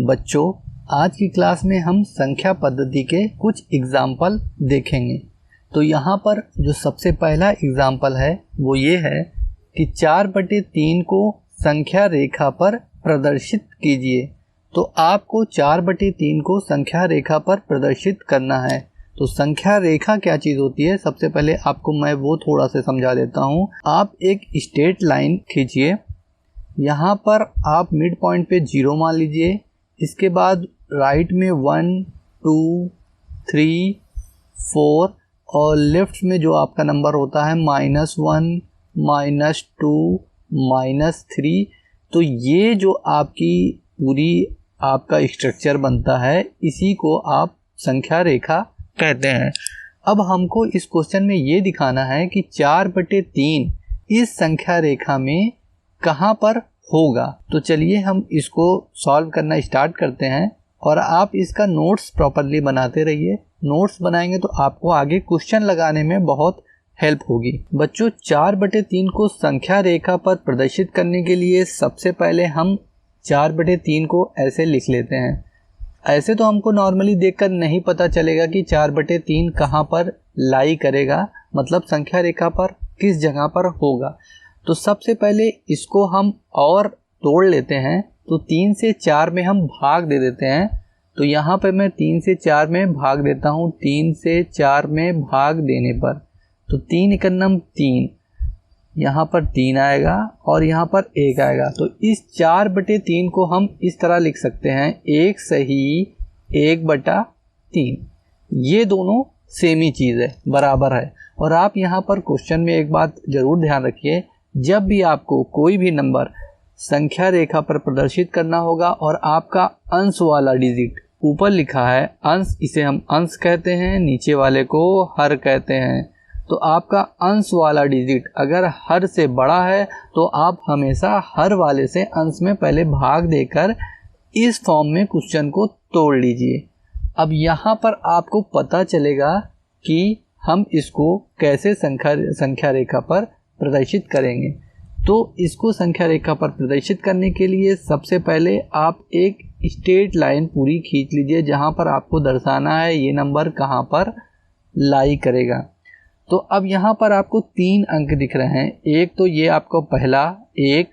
बच्चों, आज की क्लास में हम संख्या पद्धति के कुछ एग्जाम्पल देखेंगे। तो यहाँ पर जो सबसे पहला एग्जाम्पल है वो ये है कि 4/3 को संख्या रेखा पर प्रदर्शित कीजिए। तो आपको 4/3 को संख्या रेखा पर प्रदर्शित करना है। तो संख्या रेखा क्या चीज़ होती है, सबसे पहले आपको मैं वो थोड़ा सा समझा देता हूँ। आप एक स्ट्रेट लाइन खींचिए, यहाँ पर आप मिड पॉइंट पे 0 मान लीजिए। इसके बाद राइट में 1 2 3 4 और लेफ्ट में जो आपका नंबर होता है -1 -2 -3। तो ये जो आपकी पूरी आपका स्ट्रक्चर बनता है, इसी को आप संख्या रेखा कहते हैं। अब हमको इस क्वेश्चन में ये दिखाना है कि 4/3 इस संख्या रेखा में कहाँ पर होगा। तो चलिए हम इसको सॉल्व करना स्टार्ट करते हैं और आप इसका नोट्स प्रॉपरली बनाते रहिए। नोट्स बनाएंगे तो आपको आगे क्वेश्चन लगाने में बहुत हेल्प होगी। बच्चों, 4/3 को संख्या रेखा पर प्रदर्शित करने के लिए सबसे पहले हम 4/3 को ऐसे लिख लेते हैं। ऐसे तो हमको नॉर्मली देखकर नहीं पता चलेगा कि 4/3 कहाँ पर लाई करेगा, मतलब संख्या रेखा पर किस जगह पर होगा। तो सबसे पहले इसको हम और तोड़ लेते हैं। तो 3 से 4 में हम भाग दे देते हैं। तो यहाँ पे मैं 3 से 4 में भाग देता हूँ। 3 से 4 में भाग देने पर तो 3 एकन्नम 3, यहाँ पर 3 आएगा और यहाँ पर 1 आएगा। तो इस 4/3 को हम इस तरह लिख सकते हैं, 1 सही 1/3। ये दोनों सेम ही चीज़ है, बराबर है। और आप यहाँ पर क्वेश्चन में एक बात ज़रूर ध्यान रखिए, जब भी आपको कोई भी नंबर संख्या रेखा पर प्रदर्शित करना होगा और आपका अंश वाला डिजिट ऊपर लिखा है अंश, इसे हम अंश कहते हैं, नीचे वाले को हर कहते हैं। तो आपका अंश वाला डिजिट अगर हर से बड़ा है तो आप हमेशा हर वाले से अंश में पहले भाग देकर इस फॉर्म में क्वेश्चन को तोड़ लीजिए। अब यहाँ पर आपको पता चलेगा कि हम इसको कैसे संख्या रेखा पर प्रदर्शित करेंगे। तो इसको संख्या रेखा पर प्रदर्शित करने के लिए सबसे पहले आप एक स्ट्रेट लाइन पूरी खींच लीजिए, जहाँ पर आपको दर्शाना है ये नंबर कहाँ पर लाई करेगा। तो अब यहाँ पर आपको 3 अंक दिख रहे हैं। एक तो ये आपको पहला 1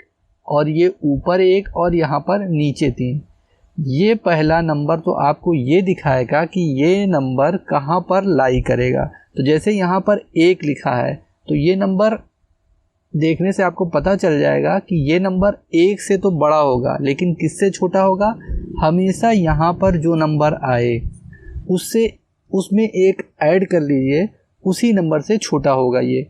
और ये ऊपर 1 और यहाँ पर नीचे 3। ये पहला नंबर तो आपको ये दिखाएगा कि ये नंबर कहाँ पर लाई करेगा। तो जैसे यहाँ पर 1 लिखा है तो ये नंबर देखने से आपको पता चल जाएगा कि ये नंबर 1 से तो बड़ा होगा, लेकिन किससे छोटा होगा। हमेशा यहाँ पर जो नंबर आए उसमें 1 ऐड कर लीजिए, उसी नंबर से छोटा होगा ये।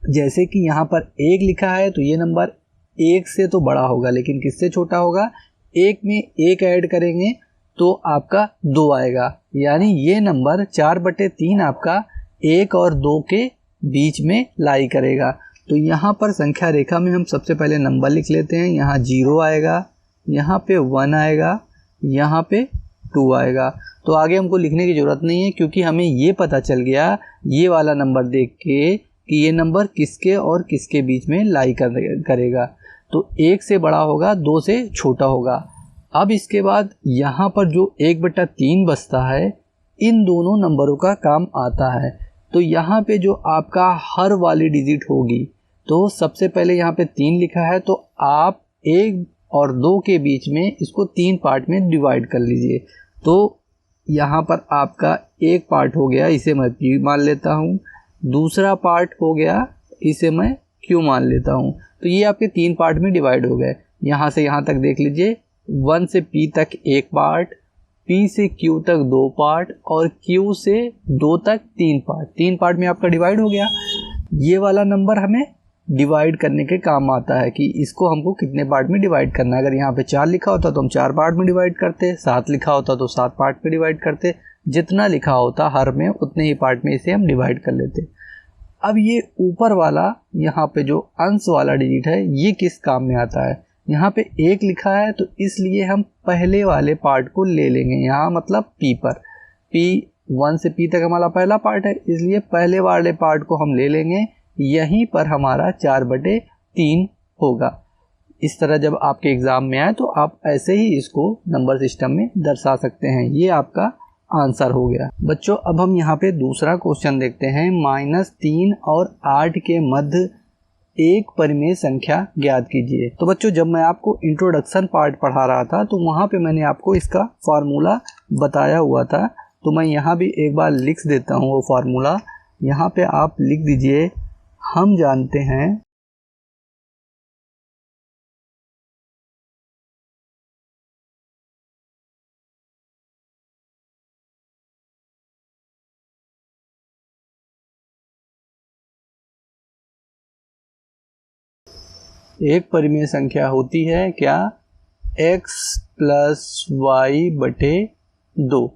जैसे कि यहाँ पर 1 लिखा है तो ये नंबर 1 से तो बड़ा होगा, लेकिन किससे छोटा होगा। 1 में 1 ऐड करेंगे तो आपका 2 आएगा, यानी ये नंबर 4/3 आपका 1 और 2 के बीच में लाई करेगा। तो यहाँ पर संख्या रेखा में हम सबसे पहले नंबर लिख लेते हैं। यहाँ 0 आएगा, यहाँ पे 1 आएगा, यहाँ पे 2 आएगा। तो आगे हमको लिखने की ज़रूरत नहीं है, क्योंकि हमें ये पता चल गया ये वाला नंबर देख के कि ये नंबर किसके और किसके बीच में लाई करेगा। तो 1 से बड़ा होगा, 2 से छोटा होगा। अब इसके बाद यहाँ पर जो 1/3 बचता है, इन दोनों नंबरों का काम आता है। तो यहाँ पे जो आपका हर वाली डिजिट होगी, तो सबसे पहले यहाँ पे 3 लिखा है तो आप 1 और 2 के बीच में इसको 3 पार्ट में डिवाइड कर लीजिए। तो यहाँ पर आपका एक पार्ट हो गया, इसे मैं P मान लेता हूँ। दूसरा पार्ट हो गया, इसे मैं Q मान लेता हूँ। तो ये आपके 3 पार्ट में डिवाइड हो गए। यहाँ से यहाँ तक देख लीजिए, 1 से P तक 1 पार्ट, P से Q तक 2 पार्ट और Q से 2 तक 3 पार्ट। 3 पार्ट में आपका डिवाइड हो गया। ये वाला नंबर हमें डिवाइड करने के काम आता है कि इसको हमको कितने पार्ट में डिवाइड करना है। अगर यहाँ पे 4 लिखा होता तो हम 4 पार्ट में डिवाइड करते, 7 लिखा होता तो 7 पार्ट में डिवाइड करते। जितना लिखा होता हर में उतने ही पार्ट में इसे हम डिवाइड कर लेते। अब ये ऊपर वाला यहाँ पे जो अंश वाला डिजिट है, ये किस काम में आता है। यहाँ पे 1 लिखा है तो इसलिए हम पहले वाले पार्ट को ले लेंगे, यहाँ मतलब P पर। P 1 से P तक हमारा पहला पार्ट है, इसलिए पहले वाले पार्ट को हम ले लेंगे। यहीं पर हमारा 4/3 होगा। इस तरह जब आपके एग्जाम में आए तो आप ऐसे ही इसको नंबर सिस्टम में दर्शा सकते हैं। ये आपका आंसर हो गया। बच्चों अब हम यहाँ पे दूसरा क्वेश्चन देखते हैं। -3 और 8 के मध्य एक परिमेय संख्या ज्ञात कीजिए। तो बच्चों जब मैं आपको इंट्रोडक्शन पार्ट पढ़ा रहा था तो वहाँ पे मैंने आपको इसका फार्मूला बताया हुआ था, तो मैं यहाँ भी एक बार लिख देता हूँ वो फार्मूला। यहाँ पे आप लिख दीजिए, हम जानते हैं एक परिमेय संख्या होती है क्या, x + y/2।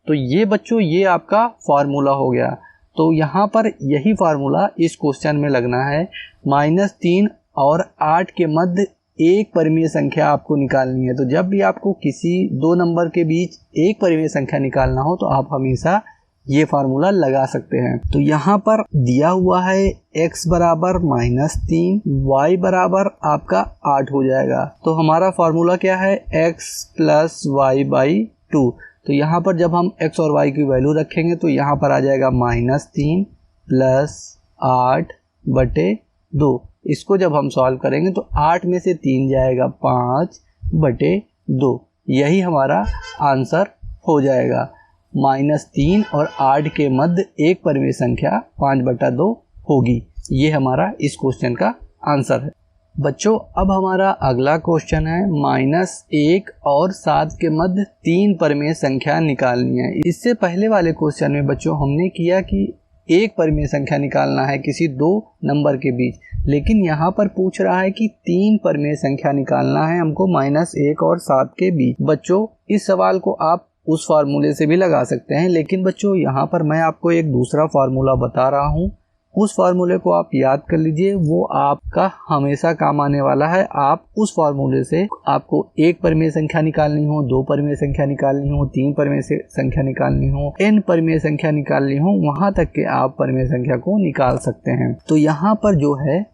तो ये बच्चों ये आपका फार्मूला हो गया। तो यहाँ पर यही फार्मूला इस क्वेश्चन में लगना है। -3 और 8 के मध्य एक परिमेय संख्या आपको निकालनी है। तो जब भी आपको किसी दो नंबर के बीच एक परिमेय संख्या निकालना हो तो आप हमेशा ये फार्मूला लगा सकते हैं। तो यहाँ पर दिया हुआ है x बराबर -3, y बराबर आपका 8 हो जाएगा। तो हमारा फार्मूला क्या है, x + y/2। तो यहाँ पर जब हम x और y की वैल्यू रखेंगे तो यहाँ पर आ जाएगा -3 + 8/2। इसको जब हम सॉल्व करेंगे तो 8 में से 3 जाएगा 5/2। यही हमारा आंसर हो जाएगा। -3 और 8 के मध्य एक परिमेय संख्या 5/2 होगी। ये हमारा इस क्वेश्चन का आंसर है। बच्चों अब हमारा अगला क्वेश्चन है, -1 और 7 के मध्य 3 परिमेय संख्या निकालनी है। इससे पहले वाले क्वेश्चन में बच्चों हमने किया कि एक परिमेय संख्या निकालना है किसी दो नंबर के बीच, लेकिन यहाँ पर पूछ रहा है कि 3 परिमेय संख्या निकालना है हमको -1 और 7 के बीच। बच्चों इस सवाल को आप उस फार्मूले से भी लगा सकते हैं, लेकिन बच्चों यहाँ पर मैं आपको एक दूसरा फार्मूला बता रहा हूँ। उस फार्मूले को आप याद कर लीजिए, वो आपका हमेशा काम आने वाला है। आप उस फार्मूले से आपको एक परिमेय संख्या निकालनी हो, दो परिमेय संख्या निकालनी हो, 3 परिमेय संख्या निकालनी हो, n परिमेय संख्या निकालनी हो, वहां तक के आप परिमेय संख्या को निकाल सकते हैं। तो यहाँ पर जो है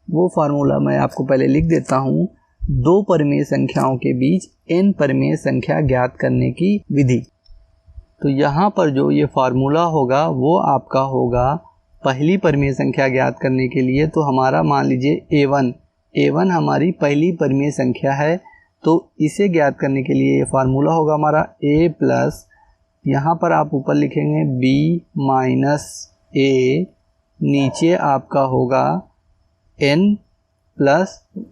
वो फार्मूला मैं आपको पहले लिख देता हूँ। दो परिमेय संख्याओं के बीच n परिमेय संख्या ज्ञात करने की विधि। तो यहाँ पर जो ये फार्मूला होगा वो आपका होगा पहली परिमेय संख्या ज्ञात करने के लिए। तो हमारा मान लीजिए a1 हमारी पहली परिमेय संख्या है, तो इसे ज्ञात करने के लिए ये फार्मूला होगा हमारा a प्लस, यहाँ पर आप ऊपर लिखेंगे b - a, नीचे आपका होगा n +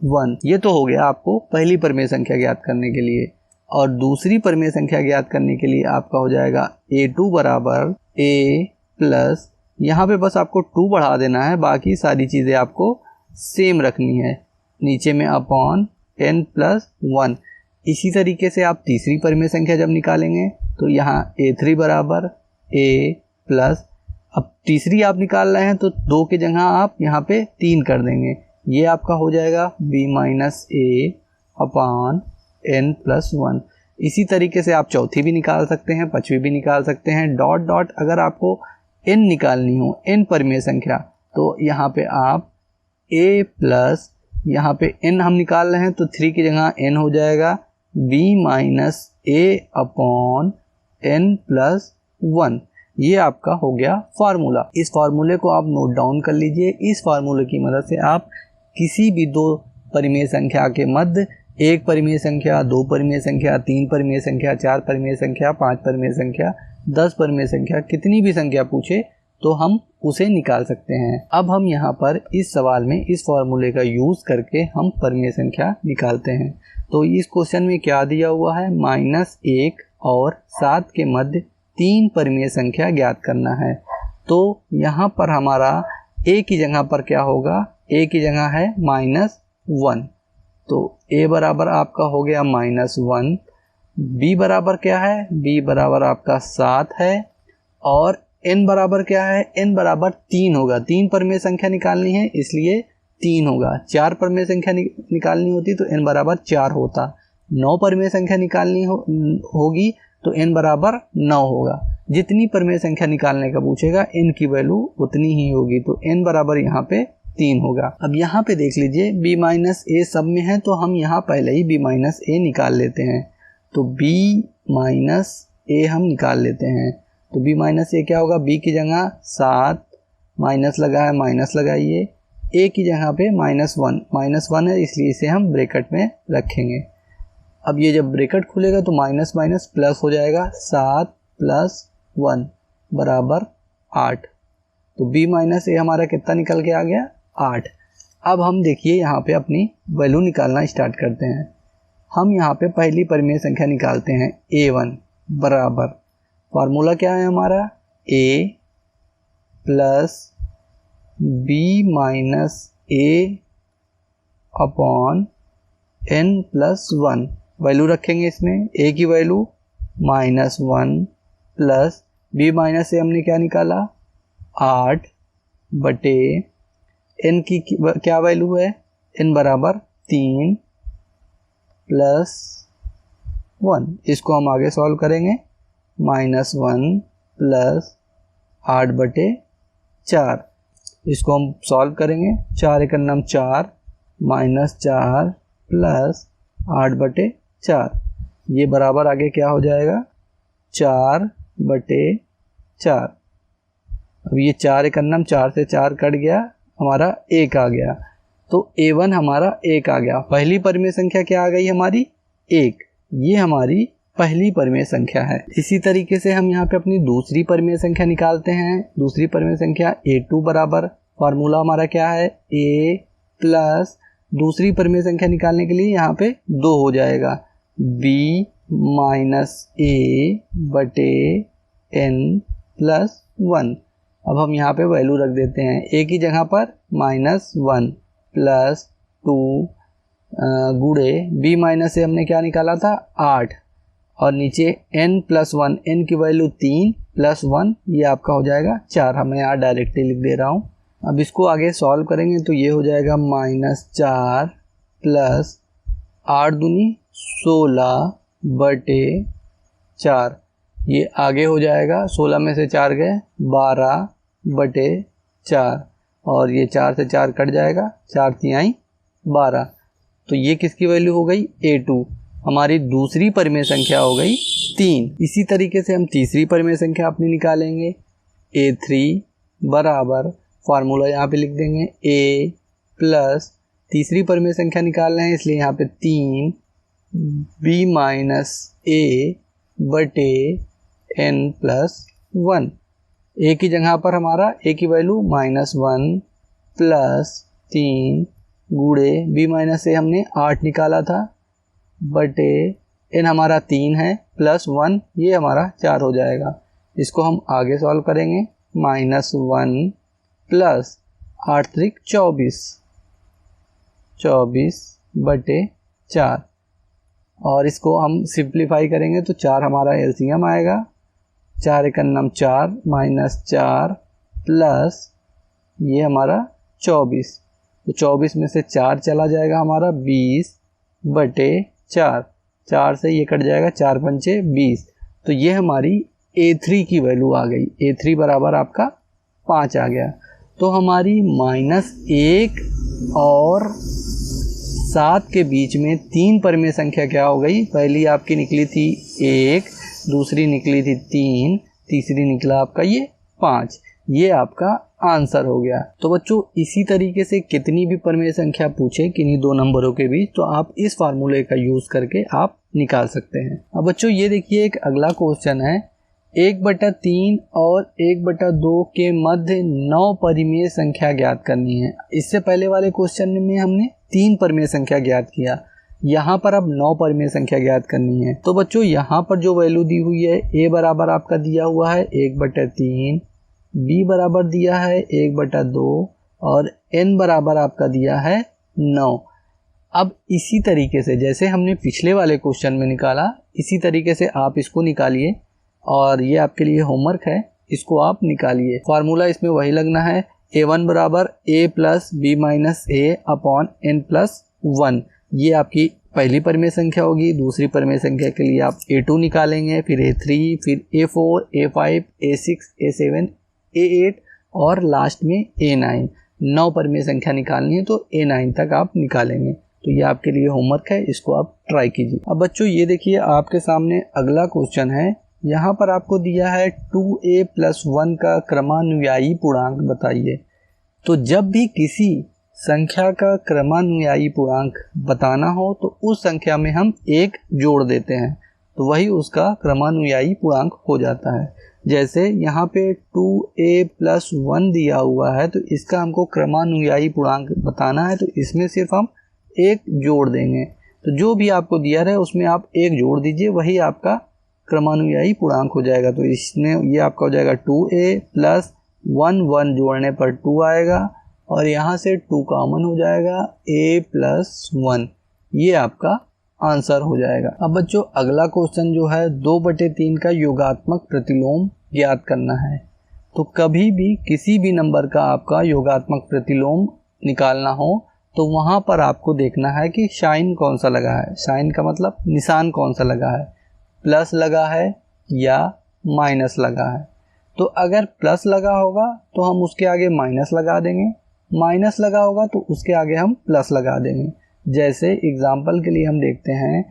1। ये तो हो गया आपको पहली परिमेय संख्या ज्ञात करने के लिए। और दूसरी परिमेय संख्या ज्ञात करने के लिए आपका हो जाएगा a2 बराबर a प्लस, यहाँ पे बस आपको 2 बढ़ा देना है, बाकी सारी चीज़ें आपको सेम रखनी है, नीचे में अपॉन n + 1। इसी तरीके से आप तीसरी परिमेय संख्या जब निकालेंगे तो यहाँ a3 बराबर a प्लस, अब तीसरी आप निकाल रहे हैं तो 2 की जगह आप यहाँ पे 3 कर देंगे, ये आपका हो जाएगा b - a अपॉन n + 1। इसी तरीके से आप चौथी भी निकाल सकते हैं, पांचवी भी निकाल सकते हैं। डॉट डॉट अगर आपको n निकालनी हो, n परिमेय संख्या, तो यहाँ पे आप a प्लस, यहाँ पे n हम निकाल रहे हैं तो 3 की जगह n हो जाएगा b - a अपॉन n + 1। ये आपका हो गया फार्मूला। इस फार्मूले को आप नोट डाउन कर लीजिए। इस फार्मूले की मदद से आप किसी भी दो परिमेय संख्या के मध्य एक परिमेय संख्या, दो परिमेय संख्या, 3 परिमेय संख्या, 4 परिमेय संख्या, 5 परिमेय संख्या, 10 परिमेय संख्या, कितनी भी संख्या पूछे तो हम उसे निकाल सकते हैं। अब हम यहाँ पर इस सवाल में इस फार्मूले का यूज़ करके हम परिमेय संख्या निकालते हैं। तो इस क्वेश्चन में क्या दिया हुआ है, -1 और 7 के मध्य 3 परिमेय संख्या ज्ञात करना है। तो यहाँ पर हमारा a की जगह पर क्या होगा, a की जगह है -1, तो a बराबर आपका हो गया -1। b बराबर क्या है, b बराबर आपका 7 है, और n बराबर क्या है, n बराबर 3 होगा। 3 परिमेय संख्या निकालनी है इसलिए 3 होगा। 4 परिमेय संख्या निकालनी होती तो n बराबर 4 होता। 9 परिमेय संख्या निकालनी होगी तो n बराबर 9 होगा। जितनी परिमेय संख्या निकालने का पूछेगा n की वैल्यू उतनी ही होगी, तो n बराबर यहाँ पे 3 होगा। अब यहाँ पे देख लीजिए b माइनस ए सब में है, तो हम यहाँ पहले ही b माइनस ए निकाल लेते हैं। तो b माइनस ए हम निकाल लेते हैं। तो b माइनस ए क्या होगा, b की जगह 7 माइनस लगा है, माइनस लगाइए, a की जगह पे -1 है, इसलिए इसे हम ब्रैकेट में रखेंगे। अब ये जब ब्रैकेट खुलेगा तो माइनस माइनस प्लस हो जाएगा, 7 + 1 बराबर 8। तो b माइनस ए हमारा कितना निकल के आ गया, 8। अब हम देखिए यहाँ पे अपनी वैल्यू निकालना स्टार्ट करते हैं। हम यहाँ पे पहली परिमेय संख्या निकालते हैं, a1 बराबर, फार्मूला क्या है हमारा, a plus b minus A upon n+1। Value रखेंगे इसमें, a की वैल्यू -1 प्लस b माइनस ए हमने क्या निकाला, 8 बटे n की क्या वैल्यू है, n बराबर 3 + 1। इसको हम आगे सॉल्व करेंगे, -1 प्लस 8 बटे 4। इसको हम सॉल्व करेंगे, 4 × 9 4 -4 प्लस 8 बटे 4। ये बराबर आगे क्या हो जाएगा, 4 बटे 4। अब ये 4 × 9 4 से 4 कट गया, हमारा 1 आ गया। तो a1 हमारा 1 आ गया। पहली परिमेय संख्या क्या आ गई हमारी, 1। ये हमारी पहली परिमेय संख्या है। इसी तरीके से हम यहाँ पे अपनी दूसरी परिमेय संख्या निकालते हैं। दूसरी परिमेय संख्या a2 बराबर, फार्मूला हमारा क्या है, a प्लस दूसरी परिमेय संख्या निकालने के लिए यहाँ पे 2 हो जाएगा, b माइनस ए बटे n+1। अब हम यहाँ पे वैल्यू रख देते हैं, a की जगह पर -1 प्लस 2 गुणे b माइनस ए हमने क्या निकाला था, 8, और नीचे n+1, n की वैल्यू 3 + 1, ये आपका हो जाएगा 4। हमें यहाँ डायरेक्टली लिख दे रहा हूँ। अब इसको आगे सॉल्व करेंगे तो ये हो जाएगा -4 प्लस 8 दूनी 16 बटे 4। ये आगे हो जाएगा, 16 में से 4 गए 12 बटे 4, और ये 4 से 4 कट जाएगा, 4 तिहाई 12। तो ये किसकी वैल्यू हो गई, a2, हमारी दूसरी परिमेय संख्या हो गई 3। इसी तरीके से हम तीसरी परिमेय संख्या अपनी निकालेंगे, a3 बराबर, फार्मूला यहाँ पे लिख देंगे, a प्लस तीसरी परिमेय संख्या निकाल रहे हैं इसलिए यहाँ पे 3 b माइनस ए बटे n+1। a की जगह पर हमारा a की वैल्यू -1 प्लस 3 गुणे b माइनस ए हमने 8 निकाला था बटे n हमारा 3 है प्लस 1, ये हमारा 4 हो जाएगा। इसको हम आगे सॉल्व करेंगे, -1 प्लस 8 त्रिक 24 बटे 4, और इसको हम सिंप्लीफाई करेंगे तो 4 हमारा एलसीएम आएगा, 4 × 9 4 -4 प्लस ये हमारा 24, तो 24 में से 4 चला जाएगा हमारा 20 बटे 4, 4 से ये कट जाएगा, 4 पंचे 20। तो ये हमारी a3 की वैल्यू आ गई, a3 बराबर आपका 5 आ गया। तो हमारी -1 और 7 के बीच में 3 परिमेय संख्या क्या हो गई, पहली आपकी निकली थी 1, दूसरी निकली थी 3, तीसरी निकला आपका ये 5। ये आपका आंसर हो गया। तो बच्चों इसी तरीके से कितनी भी परिमेय संख्या पूछे किन्हीं दो नंबरों के बीच, तो आप इस फार्मूले का यूज करके आप निकाल सकते हैं। अब बच्चों ये देखिए एक अगला क्वेश्चन है, 1/3 और 1/2 के मध्य 9 परिमेय संख्या ज्ञात करनी है। इससे पहले वाले क्वेश्चन में हमने 3 परिमेय संख्या ज्ञात किया, यहाँ पर अब 9 परिमेय संख्या ज्ञात करनी है। तो बच्चों यहाँ पर जो वैल्यू दी हुई है, a बराबर आपका दिया हुआ है 1/3, b बराबर दिया है 1/2 और n बराबर आपका दिया है 9। अब इसी तरीके से जैसे हमने पिछले वाले क्वेश्चन में निकाला, इसी तरीके से आप इसको निकालिए, और ये आपके लिए होमवर्क है, इसको आप निकालिए। फार्मूला इसमें वही लगना है, a1 बराबर a plus b minus A upon n+1। ये आपकी पहली परिमेय संख्या होगी। दूसरी परिमेय संख्या के लिए आप a2 निकालेंगे, फिर a3, फिर a4, a5, a6, a7, a8 और लास्ट में a9। 9 परिमेय संख्या निकालनी है तो A9 तक आप निकालेंगे। तो ये आपके लिए होमवर्क है, इसको आप ट्राई कीजिए। अब बच्चों ये देखिए आपके सामने अगला क्वेश्चन है। यहाँ पर आपको दिया है 2a+1 का क्रमानुयायी पूर्णांक बताइए। तो जब भी किसी संख्या का क्रमानुयायी पूर्णांक बताना हो तो उस संख्या में हम 1 जोड़ देते हैं, तो वही उसका क्रमानुयायी पूर्णांक हो जाता है। जैसे यहाँ पे 2a+1 दिया हुआ है, तो इसका हमको क्रमानुयायी पूर्णांक बताना है, तो इसमें सिर्फ हम 1 जोड़ देंगे। तो जो भी आपको दिया रहे उसमें आप 1 जोड़ दीजिए, वही आपका क्रमानुयायी पूर्णांक हो जाएगा। तो इसमें ये आपका हो जाएगा 2a+1, 1 जोड़ने पर 2 आएगा और यहाँ से 2 कॉमन हो जाएगा, a+1, ये आपका आंसर हो जाएगा। अब बच्चों अगला क्वेश्चन जो है 2/3 का योगात्मक प्रतिलोम ज्ञात करना है। तो कभी भी किसी भी नंबर का आपका योगात्मक प्रतिलोम निकालना हो तो वहाँ पर आपको देखना है कि साइन कौन सा लगा है। साइन का मतलब निशान कौन सा लगा है, प्लस लगा है या माइनस लगा है। तो अगर प्लस लगा होगा तो हम उसके आगे माइनस लगा देंगे, माइनस लगा होगा तो उसके आगे हम प्लस लगा देंगे। जैसे एग्जाम्पल के लिए हम देखते हैं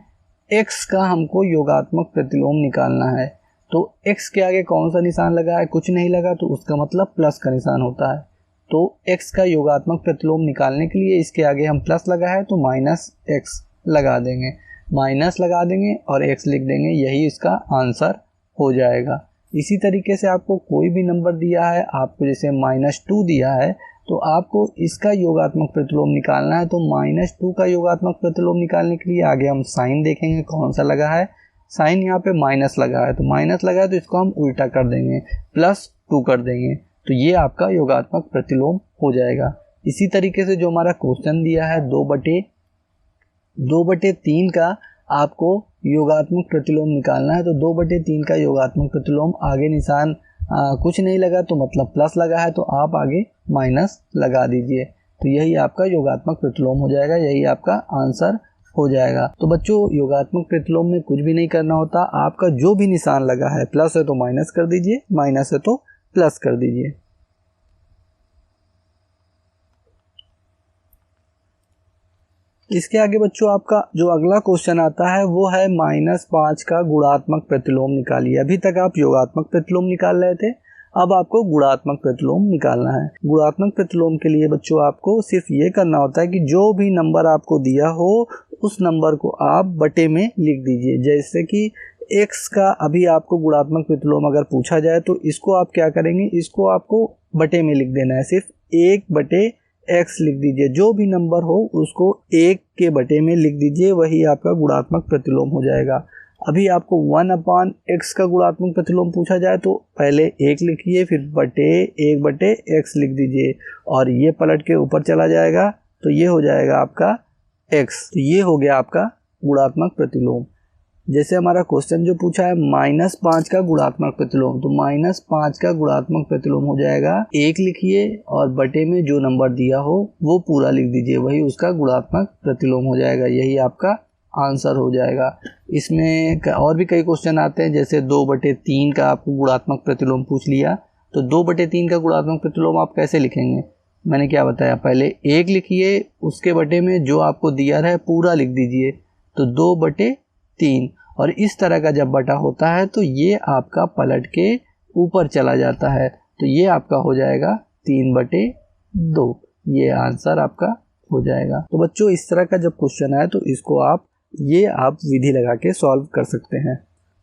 x का हमको योगात्मक प्रतिलोम निकालना है, तो x के आगे कौन सा निशान लगा है, कुछ नहीं लगा, तो उसका मतलब प्लस का निशान होता है। तो x का योगात्मक प्रतिलोम निकालने के लिए इसके आगे हम प्लस लगा है तो -x लगा देंगे, माइनस लगा देंगे और x लिख देंगे, यही इसका आंसर हो जाएगा। इसी तरीके से आपको कोई भी नंबर दिया है, आपको जैसे -2 दिया है तो आपको इसका योगात्मक प्रतिलोम निकालना है। तो -2 का योगात्मक प्रतिलोम निकालने के लिए आगे हम साइन देखेंगे कौन सा लगा है। साइन यहाँ पे माइनस लगा है, तो माइनस लगा है तो इसको हम उल्टा कर देंगे, +2 कर देंगे, तो ये आपका योगात्मक प्रतिलोम हो जाएगा। इसी तरीके से जो हमारा क्वेश्चन दिया है 2/3 का आपको योगात्मक प्रतिलोम निकालना है। तो 2/3 का योगात्मक प्रतिलोम आगे निशान कुछ नहीं लगा तो मतलब प्लस लगा है, तो आप आगे माइनस लगा दीजिए, तो यही आपका योगात्मक प्रतिलोम हो जाएगा, यही आपका आंसर हो जाएगा। तो बच्चों योगात्मक प्रतिलोम में कुछ भी नहीं करना होता, आपका जो भी निशान लगा है, प्लस है तो माइनस कर दीजिए, माइनस है तो प्लस कर दीजिए। इसके आगे बच्चों आपका जो अगला क्वेश्चन आता है वो है -5 का गुणात्मक प्रतिलोम निकालिए। अभी तक आप योगात्मक प्रतिलोम निकाल रहे थे, अब आपको गुणात्मक प्रतिलोम निकालना है। गुणात्मक प्रतिलोम के लिए बच्चों आपको सिर्फ ये करना होता है कि जो भी नंबर आपको दिया हो उस नंबर को आप बटे में लिख दीजिए। जैसे कि x का अभी आपको गुणात्मक प्रतिलोम अगर पूछा जाए तो इसको आप क्या करेंगे, इसको आपको बटे में लिख देना है, सिर्फ 1/x लिख दीजिए। जो भी नंबर हो उसको 1 के बटे में लिख दीजिए, वही आपका गुणात्मक प्रतिलोम हो जाएगा। अभी आपको 1/x का गुणात्मक प्रतिलोम पूछा जाए तो पहले 1 लिखिए, फिर 1/x लिख दीजिए और ये पलट के ऊपर चला जाएगा, तो ये हो जाएगा आपका x। तो ये हो गया आपका गुणात्मक प्रतिलोम। जैसे हमारा क्वेश्चन जो पूछा है -5 का गुणात्मक प्रतिलोम, तो -5 का गुणात्मक प्रतिलोम हो जाएगा 1 लिखिए और बटे में जो नंबर दिया हो वो पूरा लिख दीजिए, वही उसका गुणात्मक प्रतिलोम हो जाएगा, यही आपका आंसर हो जाएगा। इसमें और भी कई क्वेश्चन आते हैं, जैसे 2/3 का आपको गुणात्मक प्रतिलोम पूछ लिया, तो 2/3 का गुणात्मक प्रतिलोम आप कैसे लिखेंगे, मैंने क्या बताया, पहले 1 लिखिए, उसके बटे में जो आपको दिया है पूरा लिख दीजिए, तो 2/3। और इस तरह का जब बटा होता है तो ये आपका पलट के ऊपर चला जाता है, तो ये आपका हो जाएगा 3/2, ये आंसर आपका हो जाएगा। तो बच्चों इस तरह का जब क्वेश्चन आए तो इसको आप विधि लगा के सॉल्व कर सकते हैं।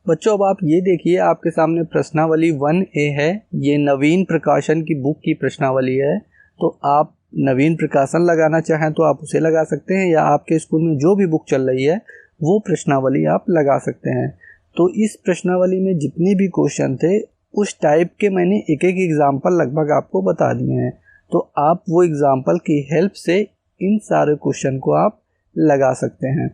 बच्चों अब आप ये देखिए आपके सामने प्रश्नावली 1A है, ये नवीन प्रकाशन की बुक की प्रश्नावली है। तो आप नवीन प्रकाशन लगाना चाहें तो आप उसे लगा सकते हैं, या आपके स्कूल में जो भी बुक चल रही है वो प्रश्नावली आप लगा सकते हैं। तो इस प्रश्नावली में जितने भी क्वेश्चन थे उस टाइप के मैंने एक एक एग्जाम्पल लगभग आपको बता दिए हैं, तो आप वो एग्जाम्पल की हेल्प से इन सारे क्वेश्चन को आप लगा सकते हैं।